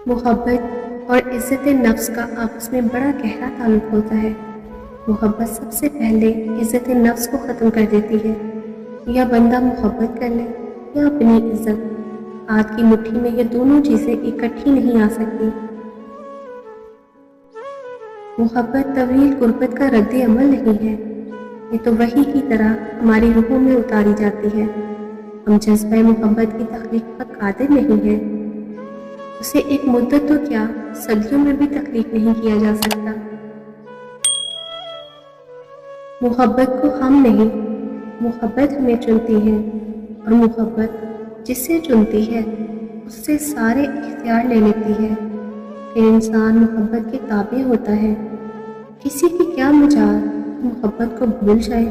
محبت اور عزت نفس کا آپس میں بڑا گہرا تعلق ہوتا ہے۔ محبت سب سے پہلے عزت نفس کو ختم کر دیتی ہے۔ یا بندہ محبت کر لے یا اپنی عزت، ہاتھ کی مٹھی میں یہ دونوں چیزیں اکٹھی نہیں آ سکتی۔ محبت طویل غربت کا رد عمل نہیں ہے، یہ تو وحی کی طرح ہماری روحوں میں اتاری جاتی ہے۔ ہم جذبہ محبت کی تخلیق پر قادر نہیں ہیں، اسے ایک مدت تو کیا صدیوں میں بھی تخلیق نہیں کیا جا سکتا۔ محبت کو ہم نہیں، محبت ہمیں چنتی ہے، اور محبت جس سے چنتی ہے اس سے سارے اختیار لے لیتی ہے۔ پھر انسان محبت کے تابع ہوتا ہے۔ کسی کی کیا مجال محبت کو بھول جائے،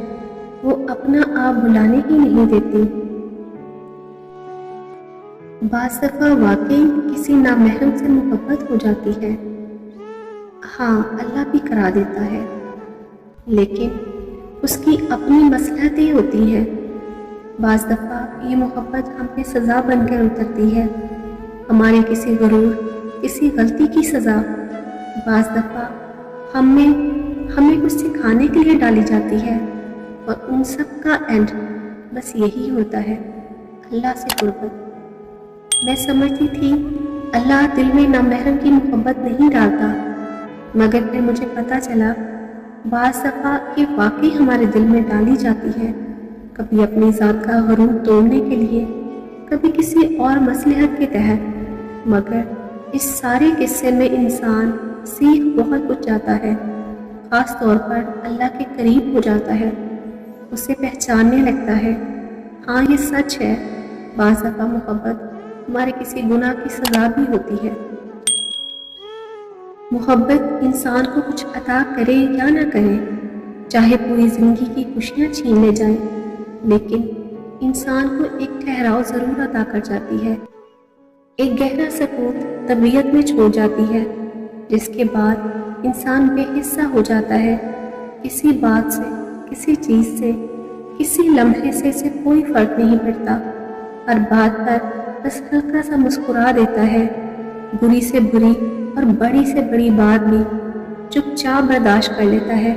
وہ اپنا آپ بھلانے ہی نہیں دیتی۔ بعض دفعہ واقعی کسی نامحرم سے محبت ہو جاتی ہے، ہاں اللہ بھی کرا دیتا ہے، لیکن اس کی اپنی مصلحتیں ہوتی ہیں۔ بعض دفعہ یہ محبت ہم پہ سزا بن کر اترتی ہے، ہمارے کسی غرور، کسی غلطی کی سزا۔ بعض دفعہ ہمیں کچھ سکھانے کے لیے ڈالی جاتی ہے، اور ان سب کا اینڈ بس یہی ہوتا ہے، اللہ سے قربت۔ میں سمجھتی تھی اللہ دل میں نامحرم کی محبت نہیں ڈالتا، مگر پھر مجھے پتہ چلا بعض دفعہ یہ واقعی ہمارے دل میں ڈالی جاتی ہے، کبھی اپنی ذات کا غرور توڑنے کے لیے، کبھی کسی اور مصلحت کے تحت۔ مگر اس سارے قصے میں انسان سیکھ بہت کچھ جاتا ہے، خاص طور پر اللہ کے قریب ہو جاتا ہے، اسے پہچاننے لگتا ہے۔ ہاں یہ سچ ہے، بعض دفعہ محبت ہمارے کسی گناہ کی سزا بھی ہوتی ہے۔ محبت انسان کو کچھ عطا کرے یا نہ کرے، چاہے پوری زندگی کی خوشیاں چھین لے جائے، لیکن انسان کو ایک ٹھہراؤ ضرور عطا کر جاتی ہے، ایک گہرا سکون طبیعت میں چھوڑ جاتی ہے، جس کے بعد انسان بے حصہ ہو جاتا ہے۔ کسی بات سے، کسی چیز سے، کسی لمحے سے اسے کوئی فرق نہیں پڑتا، ہر بات پر بس ہلکا سا مسکرا دیتا ہے، بری سے بری اور بڑی سے بڑی بات بھی چپ چاپ برداشت کر لیتا ہے۔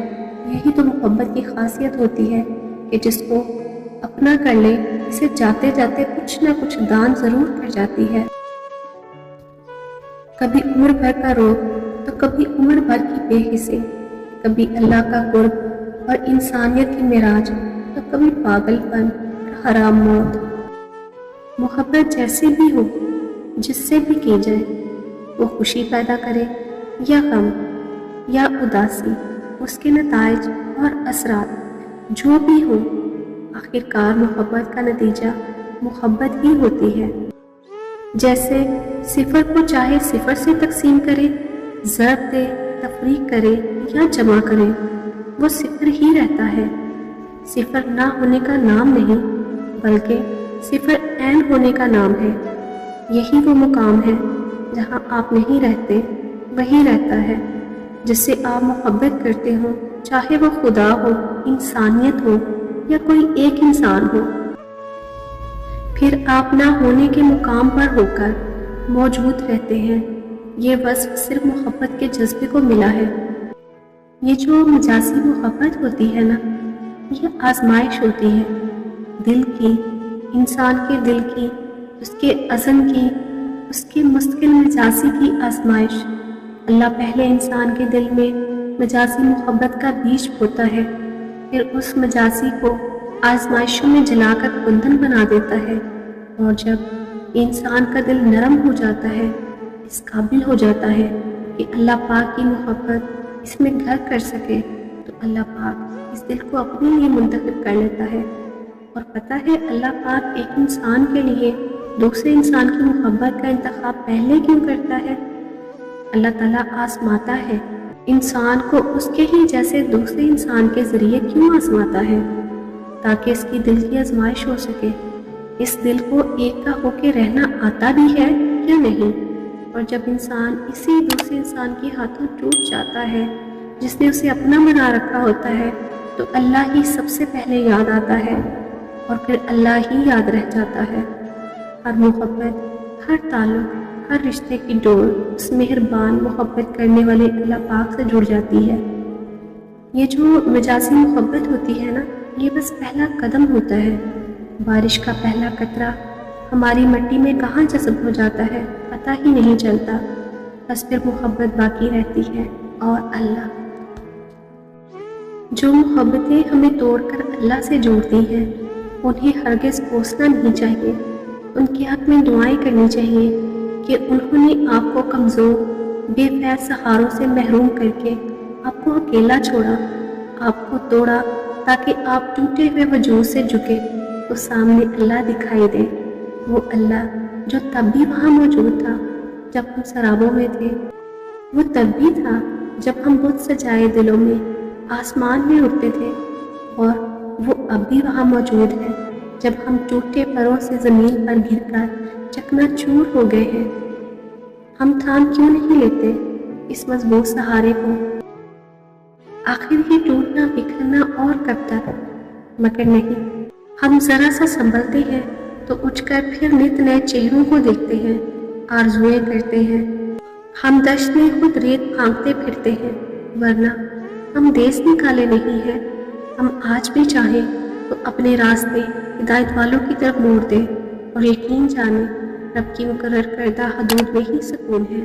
یہی تو محبت کی خاصیت ہوتی ہے کہ جس کو اپنا کر لے، اسے جاتے جاتے کچھ نہ کچھ دان ضرور کر جاتی ہے۔ کبھی عمر بھر کا روگ تو کبھی عمر بھر کی بے حسی، کبھی اللہ کا قرب اور انسانیت کی معراج تو کبھی پاگل پن اور حرام موت۔ محبت جیسے بھی ہو، جس سے بھی کی جائے، وہ خوشی پیدا کرے یا غم یا اداسی، اس کے نتائج اور اثرات جو بھی ہو، آخر کار محبت کا نتیجہ محبت ہی ہوتی ہے۔ جیسے صفر کو چاہے صفر سے تقسیم کرے، ضرب دے، تفریق کرے یا جمع کرے، وہ صفر ہی رہتا ہے۔ صفر نہ ہونے کا نام نہیں، بلکہ صفر عین ہونے کا نام ہے۔ یہی وہ مقام ہے جہاں آپ نہیں رہتے، وہی رہتا ہے۔ جس سے آپ محبت کرتے ہو، چاہے وہ خدا ہو، انسانیت ہو یا کوئی ایک انسان ہو، پھر آپ نہ ہونے کے مقام پر ہو کر موجود رہتے ہیں۔ یہ وصف صرف محبت کے جذبے کو ملا ہے۔ یہ جو مجازی محبت ہوتی ہے نا، یہ آزمائش ہوتی ہے دل کی، انسان کے دل کی، اس کے عزم کی، اس کے مستقل مجازی کی آزمائش۔ اللہ پہلے انسان کے دل میں مجازی محبت کا بیج بوتا ہے، پھر اس مجازی کو آزمائشوں میں جلا کر کندن بنا دیتا ہے، اور جب انسان کا دل نرم ہو جاتا ہے، اس قابل ہو جاتا ہے کہ اللہ پاک کی محبت اس میں گھر کر سکے، تو اللہ پاک اس دل کو اپنے لیے منتخب کر لیتا ہے۔ اور پتہ ہے اللہ پاک ایک انسان کے لیے دوسرے انسان کی محبت کا انتخاب پہلے کیوں کرتا ہے؟ اللہ تعالیٰ آزماتا ہے انسان کو، اس کے ہی جیسے دوسرے انسان کے ذریعے کیوں آزماتا ہے؟ تاکہ اس کی دل کی آزمائش ہو سکے، اس دل کو ایک کا ہو کے رہنا آتا بھی ہے یا نہیں۔ اور جب انسان اسی دوسرے انسان کے ہاتھوں ٹوٹ جاتا ہے جس نے اسے اپنا بنا رکھا ہوتا ہے، تو اللہ ہی سب سے پہلے یاد آتا ہے، اور پھر اللہ ہی یاد رہ جاتا ہے۔ ہر محبت، ہر تعلق ہر رشتے کی ڈور اس مہربان محبت کرنے والے اللہ پاک سے جڑ جاتی ہے۔ یہ جو مجازی محبت ہوتی ہے نا، یہ بس پہلا قدم ہوتا ہے۔ بارش کا پہلا قطرہ ہماری مٹی میں کہاں جذب ہو جاتا ہے پتہ ہی نہیں چلتا، بس پھر محبت باقی رہتی ہے۔ اور اللہ، جو محبتیں ہمیں توڑ کر اللہ سے جوڑتی ہیں، انہیں ہرگز کوسنا نہیں چاہیے۔ ان کے حق میں دعائیں کرنی چاہیے کہ انہوں نے آپ کو کمزور بے فیض سہاروں سے محروم کر کے آپ کو اکیلا چھوڑا، آپ کو توڑا تاکہ آپ ٹوٹے ہوئے وجود سے جھکے تو سامنے اللہ دکھائی دے۔ وہ اللہ جو تب بھی وہاں موجود تھا جب ہم سرابوں میں تھے، وہ تب بھی تھا جب ہم بت سجائے دلوں میں آسمان میں اڑتے تھے، اور وہ اب بھی وہاں موجود ہے جب ہم ٹوٹے پروں سے زمین پر گر کر چکنا چور ہو گئے ہیں۔ ہم تھام کیوں نہیں لیتے اس مضبوط سہارے کو؟ آخر یہ ٹوٹنا بکھرنا اور کب تک؟ مگر نہیں، ہم ذرا سا سنبھلتے ہیں تو اٹھ کر پھر نت نئے چہروں کو دیکھتے ہیں، آرزویں کرتے ہیں۔ ہم دشت میں خود ریت پھانکتے پھرتے ہیں، ورنہ ہم دیس نکالے نہیں ہیں۔ ہم آج بھی چاہیں تو اپنے راستے ہدایت والوں کی طرف موڑ دیں، اور یقین جانیں رب کی مقرر کردہ حدود میں ہی سکون ہے۔